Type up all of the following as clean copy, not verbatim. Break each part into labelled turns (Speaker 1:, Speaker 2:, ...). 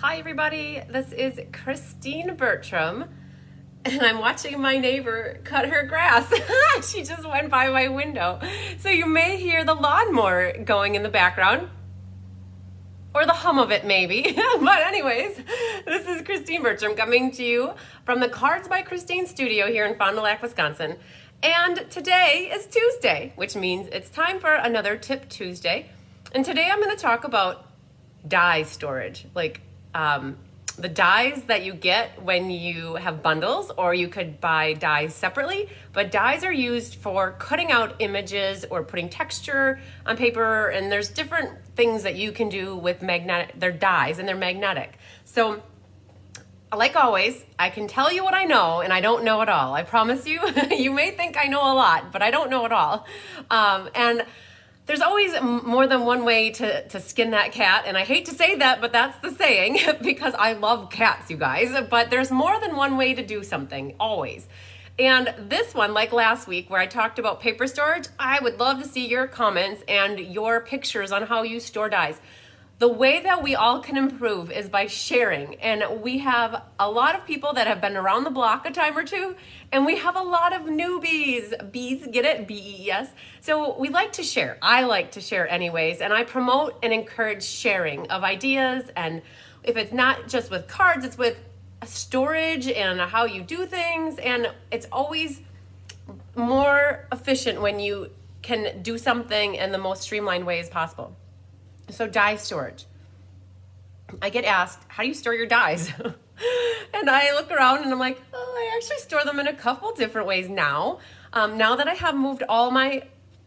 Speaker 1: Hi everybody, this is Christine Bertram, and I'm watching my neighbor cut her grass. She just went by my window. So you may hear the lawnmower going in the background, or the hum of it maybe. But anyways, this is Christine Bertram coming to you from the Cards by Christine studio here in Fond du Lac, Wisconsin. And today is Tuesday, which means it's time for another Tip Tuesday. And today I'm going to talk about die storage, like the dies that you get when you have bundles, or you could buy dies separately, but dies are used for cutting out images or putting texture on paper, and there's different things that you can do with magnetic, they're dies and they're magnetic. So like always, I can tell you what I know, and I don't know it all. I promise you. You may think I know a lot, but I don't know it all. And there's always more than one way to skin that cat, and I hate to say that, but that's the saying, because I love cats, you guys. But there's more than one way to do something, always. And this one, like last week where I talked about paper storage, I would love to see your comments and your pictures on how you store dies. The way that we all can improve is by sharing, and we have a lot of people that have been around the block a time or two, and we have a lot of newbies. Bees, get it? B-E-E-S. So we like to share. I like to share anyways, and I promote and encourage sharing of ideas, and if it's not just with cards, it's with storage and how you do things, and it's always more efficient when you can do something in the most streamlined way as possible. So die storage. I get asked, how do you store your dies? And I look around and I'm like, oh, I actually store them in a couple different ways now. Now that I have moved all my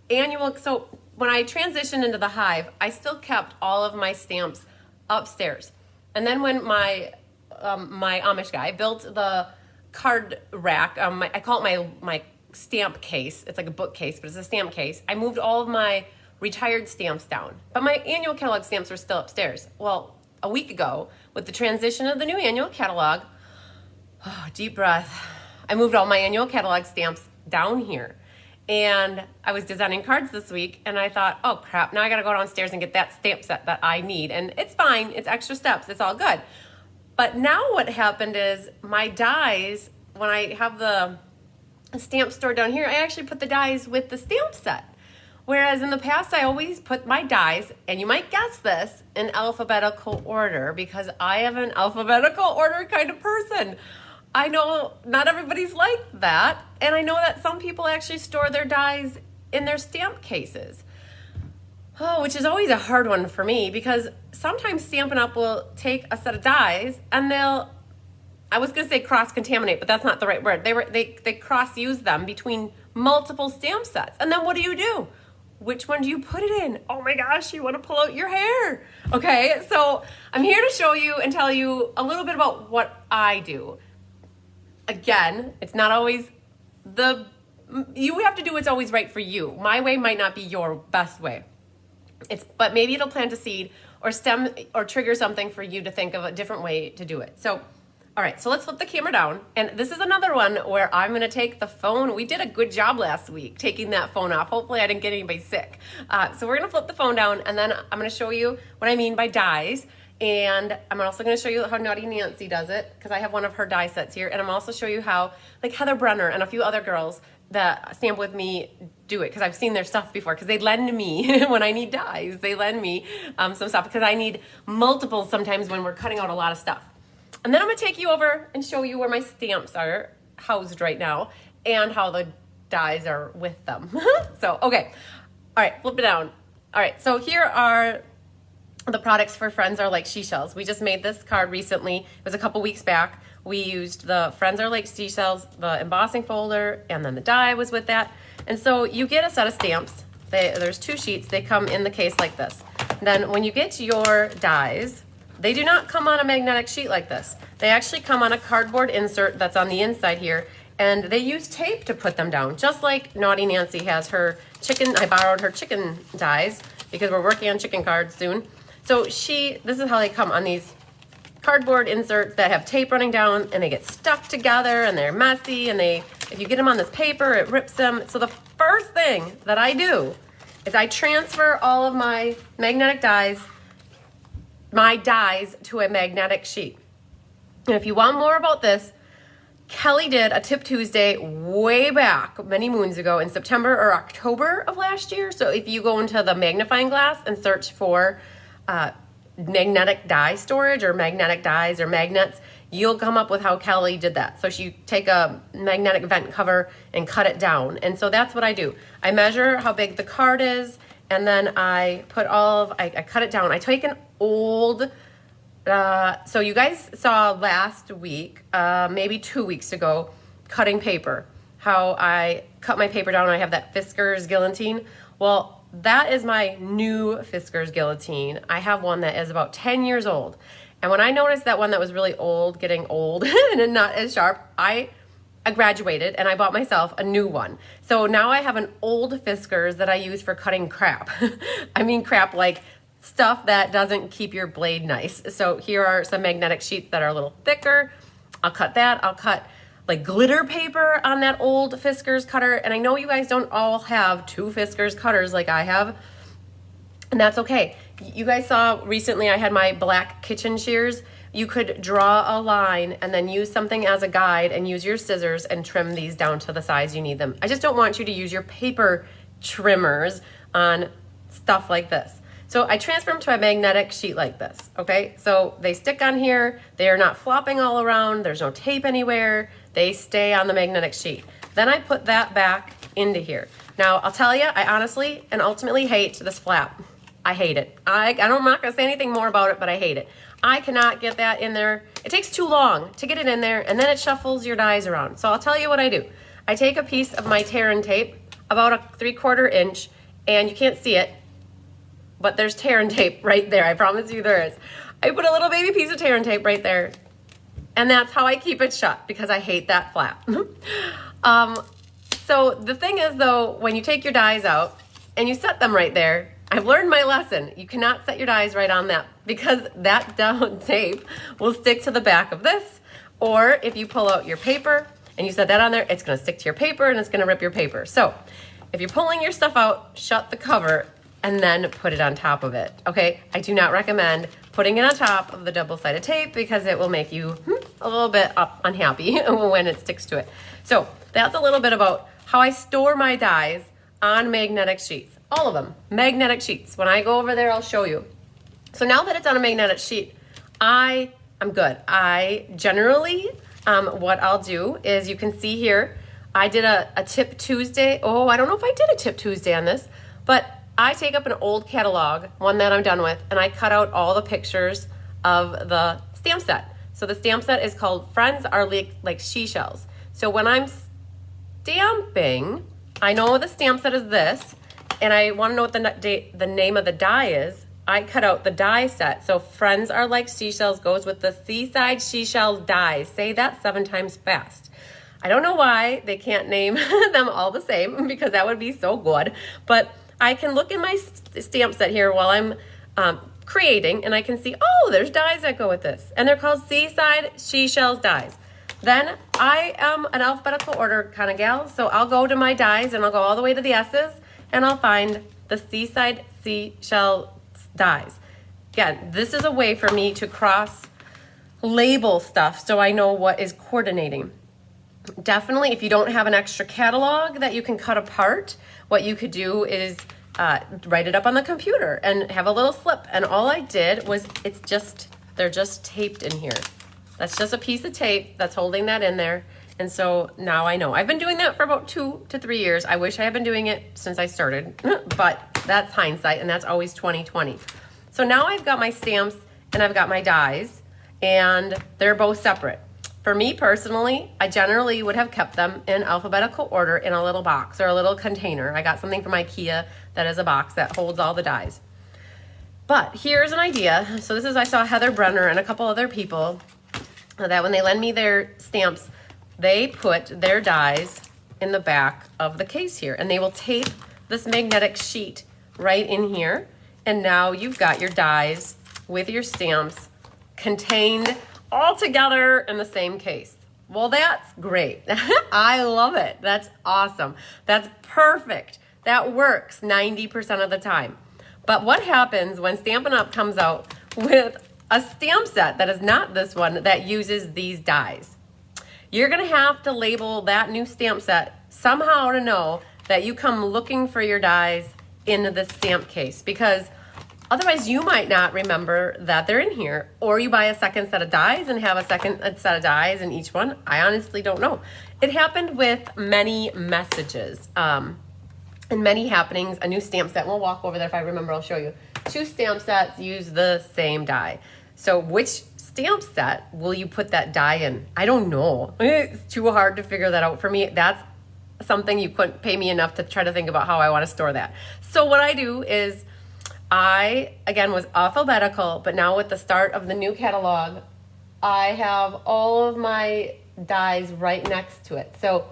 Speaker 1: annual, so when I transitioned into the Hive, I still kept all of my stamps upstairs. And then when my Amish guy built the card rack, I call it my stamp case. It's like a bookcase, but it's a stamp case. I moved all of my retired stamps down, but my annual catalog stamps were still upstairs. Well, a week ago, with the transition of the new annual catalog, deep breath, I moved all my annual catalog stamps down here. And I was designing cards this week, and I thought, oh crap, now I gotta go downstairs and get that stamp set that I need. And it's fine, it's extra steps, it's all good. But now what happened is my dies, when I have the stamp stored down here, I actually put the dies with the stamp set. Whereas in the past, I always put my dies, and you might guess this, in alphabetical order, because I am an alphabetical order kind of person. I know not everybody's like that, and I know that some people actually store their dies in their stamp cases. Oh, which is always a hard one for me, because sometimes Stampin' Up! Will take a set of dies, and they'll, I was going to say cross-contaminate, but that's not the right word. They cross-use them between multiple stamp sets, and then what do? Which one do you put it in? Oh my gosh, you want to pull out your hair. Okay, so I'm here to show you and tell you a little bit about what I do. Again, it's not always you have to do what's always right for you. My way might not be your best way. But maybe it'll plant a seed or stem or trigger something for you to think of a different way to do it. So, all right, so let's flip the camera down. And this is another one where I'm gonna take the phone. We did a good job last week taking that phone off. Hopefully I didn't get anybody sick. So we're gonna flip the phone down, and then I'm gonna show you what I mean by dies. And I'm also gonna show you how Naughty Nancy does it, because I have one of her die sets here. And I'm also show you how, like Heather Brenner and a few other girls that stamp with me do it, because I've seen their stuff before, because they lend me when I need dies. They lend me some stuff, because I need multiple sometimes when we're cutting out a lot of stuff. And then I'm gonna take you over and show you where my stamps are housed right now and how the dies are with them. So, okay. All right, flip it down. All right, so here are the products for Friends Are Like Seashells. We just made this card recently. It was a couple weeks back. We used the Friends Are Like Seashells, the embossing folder, and then the die was with that. And so you get a set of stamps. There's 2 sheets. They come in the case like this. Then when you get your dies, they do not come on a magnetic sheet like this. They actually come on a cardboard insert that's on the inside here, and they use tape to put them down, just like Naughty Nancy has her chicken. I borrowed her chicken dies because we're working on chicken cards soon. So this is how they come on these cardboard inserts that have tape running down, and they get stuck together, and they're messy, and if you get them on this paper, it rips them. So the first thing that I do is I transfer all of my magnetic dies my dies to a magnetic sheet. And if you want more about this, Kelly did a Tip Tuesday way back, many moons ago in September or October of last year. So if you go into the magnifying glass and search for magnetic die storage or magnetic dies or magnets, you'll come up with how Kelly did that. So she take a magnetic vent cover and cut it down. And so that's what I do. I measure how big the card is, and then I put I cut it down. I take an old, so you guys saw last week, maybe 2 weeks ago, cutting paper, how I cut my paper down and I have that Fiskars guillotine. Well, that is my new Fiskars guillotine. I have one that is about 10 years old. And when I noticed that one that was really old, getting old and not as sharp, I graduated and I bought myself a new one. So now I have an old Fiskars that I use for cutting crap. I mean crap like stuff that doesn't keep your blade nice. So here are some magnetic sheets that are a little thicker. I'll cut that. I'll cut like glitter paper on that old Fiskars cutter. And I know you guys don't all have 2 Fiskars cutters like I have, and that's okay. You guys saw recently I had my black kitchen shears. You could draw a line and then use something as a guide and use your scissors and trim these down to the size you need them. I just don't want you to use your paper trimmers on stuff like this. So I transfer them to a magnetic sheet like this, okay? So they stick on here. They are not flopping all around. There's no tape anywhere. They stay on the magnetic sheet. Then I put that back into here. Now, I'll tell you, I honestly and ultimately hate this flap. I hate it. I'm not gonna say anything more about it, but I hate it. I cannot get that in there. It takes too long to get it in there, and then it shuffles your dies around. So I'll tell you what I do. I take a piece of my tear and tape, about a 3/4 inch, and you can't see it, but there's tear and tape right there. I promise you there is. I put a little baby piece of tear and tape right there, and that's how I keep it shut because I hate that flap. So the thing is though, when you take your dies out and you set them right there, I've learned my lesson. You cannot set your dies right on that because that down tape will stick to the back of this. Or if you pull out your paper and you set that on there, it's gonna stick to your paper and it's gonna rip your paper. So if you're pulling your stuff out, shut the cover and then put it on top of it, okay? I do not recommend putting it on top of the double-sided tape because it will make you a little bit unhappy when it sticks to it. So that's a little bit about how I store my dies on magnetic sheets. All of them, magnetic sheets. When I go over there, I'll show you. So now that it's on a magnetic sheet, I'm good. I generally, what I'll do is you can see here, I did a Tip Tuesday. Oh, I don't know if I did a Tip Tuesday on this, but I take up an old catalog, one that I'm done with, and I cut out all the pictures of the stamp set. So the stamp set is called Friends Are Like Seashells. So when I'm stamping, I know the stamp set is this, and I want to know what the name of the die is. I cut out the die set. So Friends Are Like Seashells goes with the Seaside Seashells dies. Say that 7 times fast. I don't know why they can't name them all the same because that would be so good. But I can look in my stamp set here while I'm creating, and I can see, oh, there's dies that go with this. And they're called Seaside Seashells dies. Then I am an alphabetical order kind of gal, so I'll go to my dies and I'll go all the way to the S's and I'll find the Seaside Seashell dies. Again, this is a way for me to cross label stuff so I know what is coordinating. Definitely, if you don't have an extra catalog that you can cut apart, what you could do is write it up on the computer and have a little slip. And all I did was, they're just taped in here. That's just a piece of tape that's holding that in there. And so now I know. I've been doing that for about 2 to 3 years. I wish I had been doing it since I started, but that's hindsight and that's always 20/20. So now I've got my stamps and I've got my dies and they're both separate. For me personally, I generally would have kept them in alphabetical order in a little box or a little container. I got something from IKEA that is a box that holds all the dies. But here's an idea. So this is, I saw Heather Brenner and a couple other people that when they lend me their stamps, they put their dies in the back of the case here and they will tape this magnetic sheet right in here. And now you've got your dies with your stamps contained all together in the same case. Well, that's great. I love it. That's awesome. That's perfect. That works 90% of the time. But what happens when Stampin' Up! Comes out with a stamp set that is not this one that uses these dies. You're gonna have to label that new stamp set somehow to know that you come looking for your dies in the stamp case, because otherwise you might not remember that they're in here, or you buy a second set of dies and have a second set of dies in each one. I honestly don't know. It happened with many messages and many happenings. A new stamp set, we'll walk over there. If I remember, I'll show you. 2 stamp sets use the same die. So which stamp set will you put that die in? I don't know. It's too hard to figure that out for me. That's something you couldn't pay me enough to try to think about how I want to store that. So what I do is, I, again, was alphabetical, but now with the start of the new catalog, I have all of my dies right next to it. So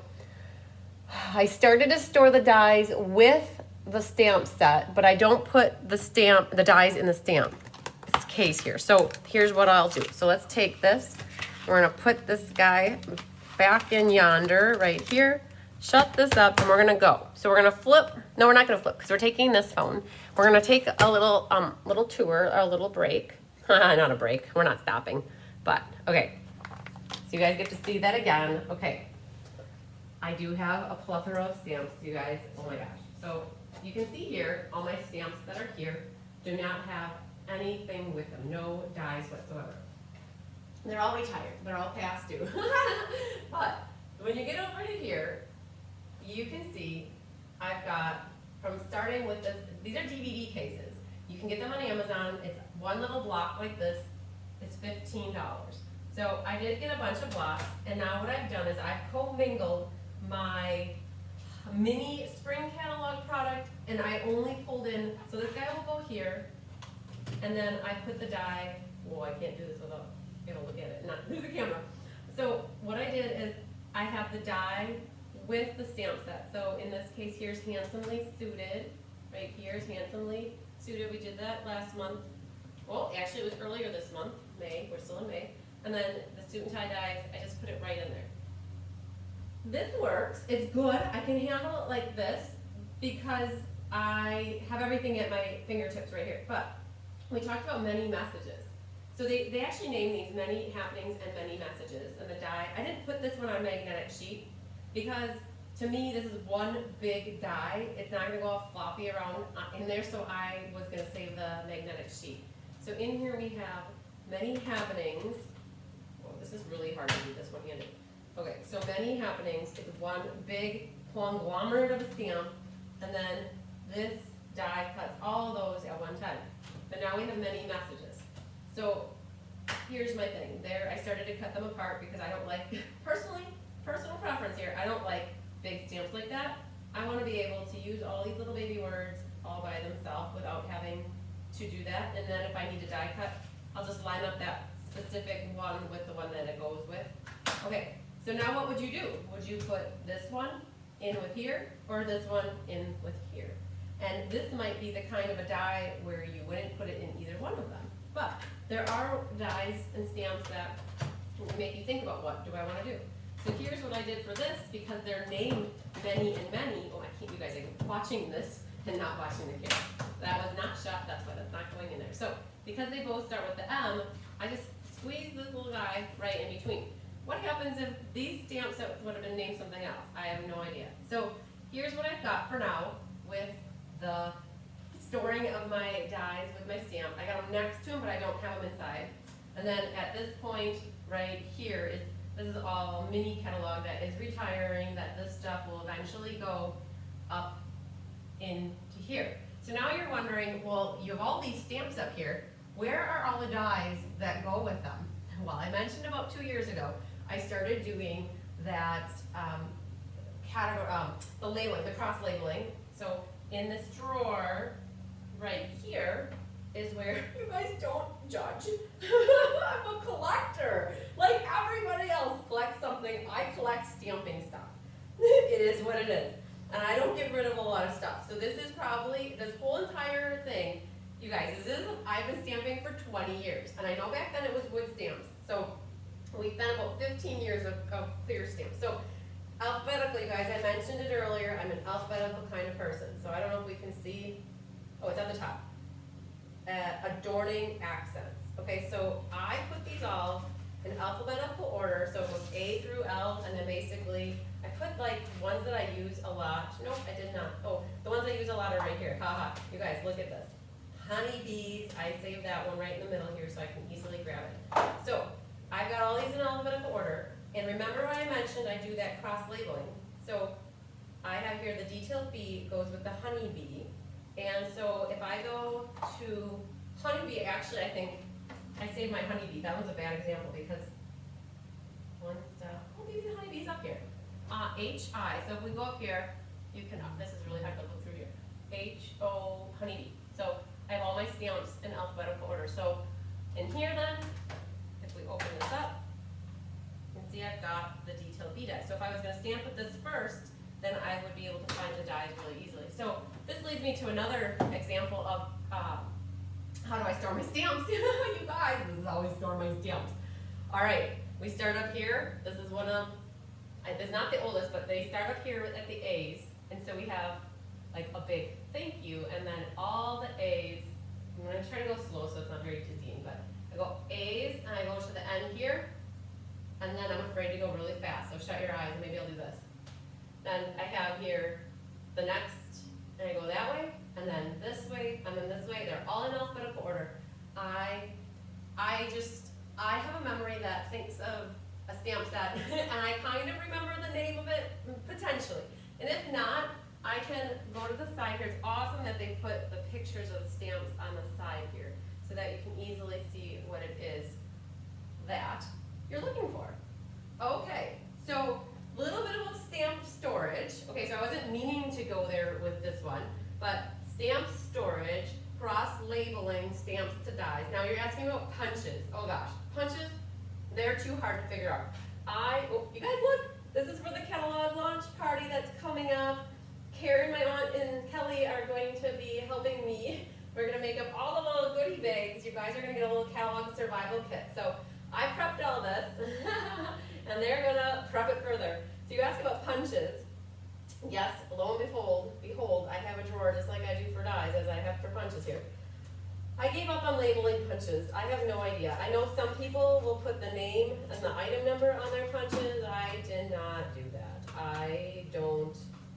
Speaker 1: I started to store the dies with the stamp set, but I don't put the dies in the stamp case here. So here's what I'll do. So let's take this. We're gonna put this guy back in yonder, right here. Shut this up, and we're gonna go. So we're gonna flip. No, we're not gonna flip because we're taking this phone. We're gonna take a little tour, or a little break. Not a break. We're not stopping. But okay. So you guys get to see that again. Okay. I do have a plethora of stamps, you guys. Oh my gosh. So you can see here, all my stamps that are here do not have anything with them. No dies whatsoever. They're all retired. They're all past due. But when you get over to here, you can see I've got, from starting with this, these are DVD cases. You can get them on Amazon. It's one little block like this. It's $15. So I did get a bunch of blocks, and now what I've done is I've commingled my mini spring catalog product, and I only pulled in, so this guy will go here, and then I put the die, well, I can't do this without, it'll look at it, not through the camera. So what I did is I have the die with the stamp set. So in this case, here's Handsomely Suited. Right here's Handsomely Suited. We did that last month. Well, actually, it was earlier this month, May. We're still in May. And then the suit and tie dies, I just put it right in there. This works. It's good. I can handle it like this because I have everything at my fingertips right here. But we talked about many messages. So they actually name these many happenings and many messages. And the die, I didn't put this one on magnetic sheet because to me this is one big die. It's not going to go all floppy around in there, so I was going to save the magnetic sheet. So in here we have many happenings. Oh, this is really hard to do this one-handed. Okay, so many happenings. It's one big conglomerate of a stamp, and then this die cuts all of those at one time. But now we have many messages. So here's my thing. There, I started to cut them apart because I don't like, personal preference here, I don't like big stamps like that. I want to be able to use all these little baby words all by themselves without having to do that. And then if I need to die cut, I'll just line up that specific one with the one that it goes with. Okay, so now what would you do? Would you put this one in with here, or this one in with here? And this might be the kind of a die where you wouldn't put it in either one of them. But there are dies and stamps that make you think about, what do I want to do? So here's what I did for this, because they're named many and many. Oh, I can't, you guys are watching this and not watching the camera. That was not shut, that's why that's not going in there. So because they both start with the M, I just squeeze this little guy right in between. What happens if these stamp sets would have been named something else? I have no idea. So here's what I've got for now with the storing of my dies with my stamp. I got them next to them, but I don't have them inside. And then at this point right here, this is all mini catalog that is retiring, that this stuff will eventually go up into here. So now you're wondering, well, you have all these stamps up here. Where are all the dies that go with them? Well, I mentioned about 2 years ago, I started doing that the labeling, the cross labeling. So in this drawer right here is where, you guys don't judge. I'm a collector. Like everybody else collects something, I collect stamping stuff. It is what it is. And I don't get rid of a lot of stuff. So this is probably, this whole entire thing, you guys, I've been stamping for 20 years. And I know back then it was wood stamps. So we've been about 15 years of clear stamps. So alphabetically, you guys, I mentioned it earlier, I'm an alphabetical kind of person. So I don't know if we can see, oh, it's at the top. adorning accents. Okay, so I put these all in alphabetical order, so it was A through L, and then basically, I put like ones that I use a lot. Nope, I did not. Oh, the ones I use a lot are right here. Haha, you guys, look at this. Honeybees, I saved that one right in the middle here so I can easily grab it. So, I've got all these in alphabetical order, and remember what I mentioned, I do that cross-labeling. So, I have here the detailed bee goes with the honeybee, and so if I go to honeybee, actually I think I saved my honeybee. That was a bad example because one step, oh maybe the honeybee's up here. H-I, so if we go up here, you can, this is really hard to look through here. H-O, honeybee. So I have all my stamps in alphabetical order. So in here then, if we open this up, you can see I've got the detailed bee die. So if I was gonna stamp with this first, then I would be able to find the dies really easily. So this leads me to another example of how do I store my stamps? You guys, this is how we store my stamps. All right, we start up here. This is one of, it's not the oldest, but they start up here at the A's. And so we have like a big thank you, and then all the A's. I'm gonna try to go slow so it's not very dizzying, but I go A's and I go to the end here, and then I'm afraid to go really fast. So shut your eyes, maybe I'll do this. Then I have here the next, and I go that way, and then this way, and then this way. They're all in alphabetical order. I have a memory that thinks of a stamp set, and I kind of remember the name of it, potentially. And if not, I can go to the side here. It's awesome that they put the pictures of the stamps on the side here, so that you can easily see what it is that you're looking for. Okay, so a little bit about stamp storage. Okay, so I wasn't meaning to go there with this one, but stamp storage, cross-labeling stamps to dies. Now you're asking about punches. Oh gosh, punches, they're too hard to figure out. Oh, you guys look, this is for the catalog launch party that's coming up. Karen, my aunt, and Kelly are going to be helping me. We're gonna make up all the little goodie bags. You guys are gonna get a little catalog survival kit. So I prepped all this, and they're gonna prep it further. So you ask about punches. Yes, lo and behold, I have a drawer just like I do for dies, as I have for punches here. I gave up on labeling punches. I have no idea. I know some people will put the name and the item number on their punches. I did not do that. I don't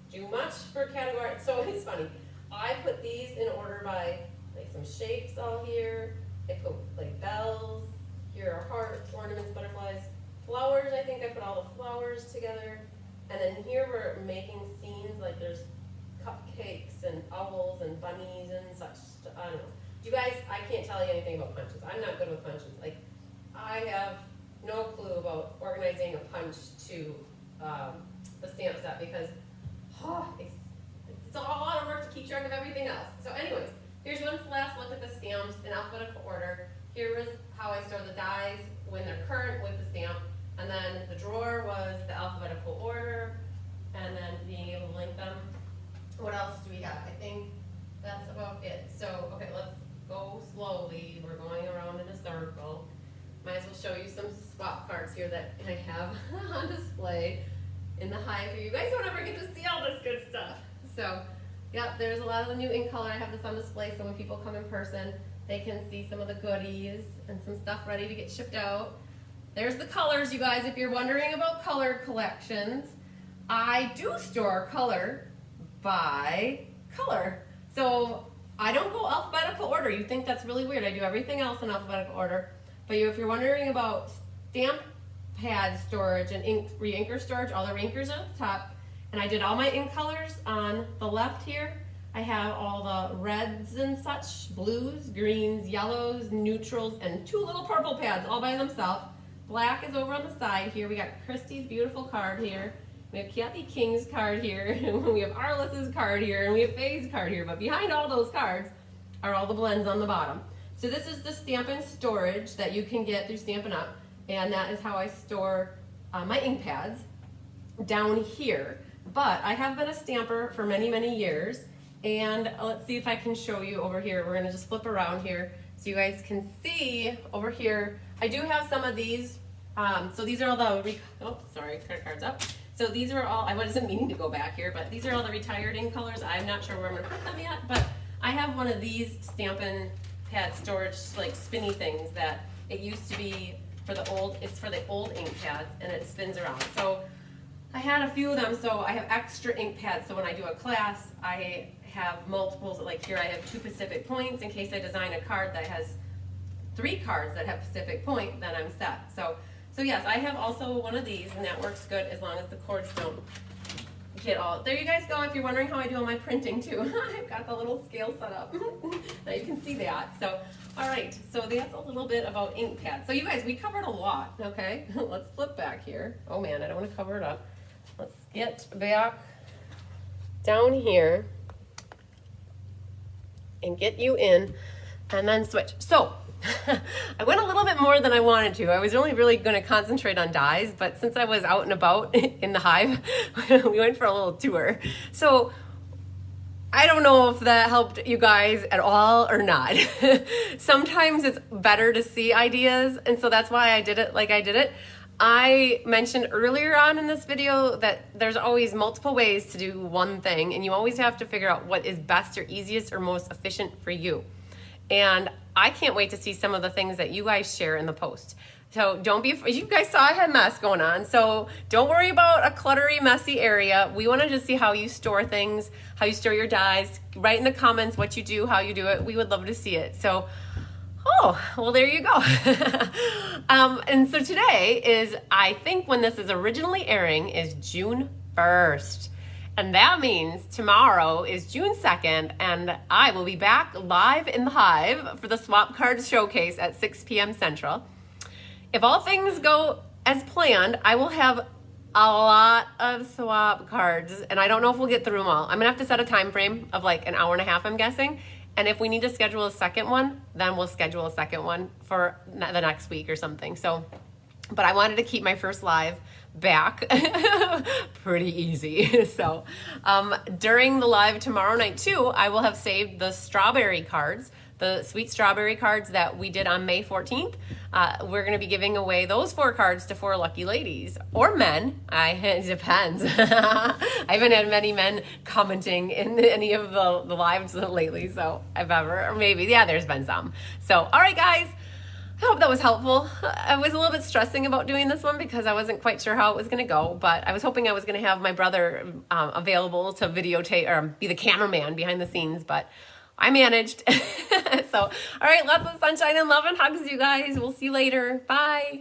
Speaker 1: do much for category. So it's funny. I put these in order by like some shapes all here. I put like bells. Here are hearts, ornaments, butterflies, flowers. I think I put all the flowers together. And then here we're making scenes, like there's cupcakes and owls and bunnies and such. I don't know. You guys, I can't tell you anything about punches. I'm not good with punches. Like, I have no clue about organizing a punch to the stamp set because it's a lot of work to keep track of everything else. So anyways, here's one last look at the stamps in alphabetical order. Here is how I store the dies when they're current with the stamp. And then the drawer was the alphabetical order, and then being able to link them. What else do we have? I think that's about it. So, okay, let's go slowly. We're going around in a circle. Might as well show you some swap cards here that I have on display in the hive here. You guys don't ever get to see all this good stuff. So, yeah, there's a lot of the new ink color. I have this on display so when people come in person, they can see some of the goodies and some stuff ready to get shipped out. There's the colors, you guys, if you're wondering about color collections. I do store color by color. So I don't go alphabetical order. You think that's really weird. I do everything else in alphabetical order. But if you're wondering about stamp pad storage and ink re-inker storage, all the re-inkers are at the top. And I did all my ink colors on the left here. I have all the reds and such, blues, greens, yellows, neutrals, and 2 little purple pads all by themselves. Black is over on the side here. We got Christy's beautiful card here. We have Kathy King's card here. We have Arliss's card here, and we have Faye's card here. But behind all those cards are all the blends on the bottom. So this is the Stampin' Storage that you can get through Stampin' Up. And that is how I store my ink pads down here. But I have been a stamper for many, many years. And let's see if I can show you over here. We're gonna just flip around here so you guys can see over here. I do have some of these. So these are all the, credit cards up. So these are all, I wasn't meaning to go back here, but these are all the retired ink colors. I'm not sure where I'm gonna put them yet, but I have one of these Stampin' pad storage, like spinny things that it used to be for the old, it's for the old ink pads, and it spins around. So I had a few of them, so I have extra ink pads, so when I do a class, I have multiples. Like here I have 2 Pacific points in case I design a card that has 3 cards that have Pacific point, then I'm set. So yes, I have also one of these, and that works good as long as the cords don't get all. There you guys go. If you're wondering how I do all my printing too, I've got the little scale set up. Now you can see that. So all right, so that's a little bit about ink pads. So you guys, we covered a lot. Okay, let's flip back here. Oh man, I don't want to cover it up. Let's get back down here and get you in, and then switch. So I went a little bit more than I wanted to. I was only really going to concentrate on dies, but since I was out and about in the hive, we went for a little tour. So I don't know if that helped you guys at all or not. Sometimes it's better to see ideas, and so that's why I did it like I did it. I mentioned earlier on in this video that there's always multiple ways to do one thing, and you always have to figure out what is best or easiest or most efficient for you. And I can't wait to see some of the things that you guys share in the post. So don't be afraid. You guys saw I had mess going on. So don't worry about a cluttery, messy area. We want to just see how you store things, how you store your dies. Write in the comments what you do, how you do it. We would love to see it. So, oh, well, there you go. And so today is, I think when this is originally airing, is June 1st. And that means tomorrow is June 2nd, and I will be back live in the hive for the Swap Cards Showcase at 6 p.m. Central. If all things go as planned, I will have a lot of swap cards, and I don't know if we'll get through them all. I'm gonna have to set a time frame of like an hour and a half, I'm guessing. And if we need to schedule a second one, then we'll schedule a second one for the next week or something. So, but I wanted to keep my first live back pretty easy. So during the live tomorrow night too, I will have saved the strawberry cards, the sweet strawberry cards that we did on May 14th. We're going to be giving away those 4 cards to 4 lucky ladies or men. It depends. I haven't had many men commenting in any of the lives lately, so I've ever, or maybe, yeah, there's been some. So, all right, guys. I hope that was helpful. I was a little bit stressing about doing this one because I wasn't quite sure how it was going to go, but I was hoping I was going to have my brother available to videotape or be the cameraman behind the scenes, but I managed. So, all right, lots of sunshine and love and hugs, you guys. We'll see you later. Bye.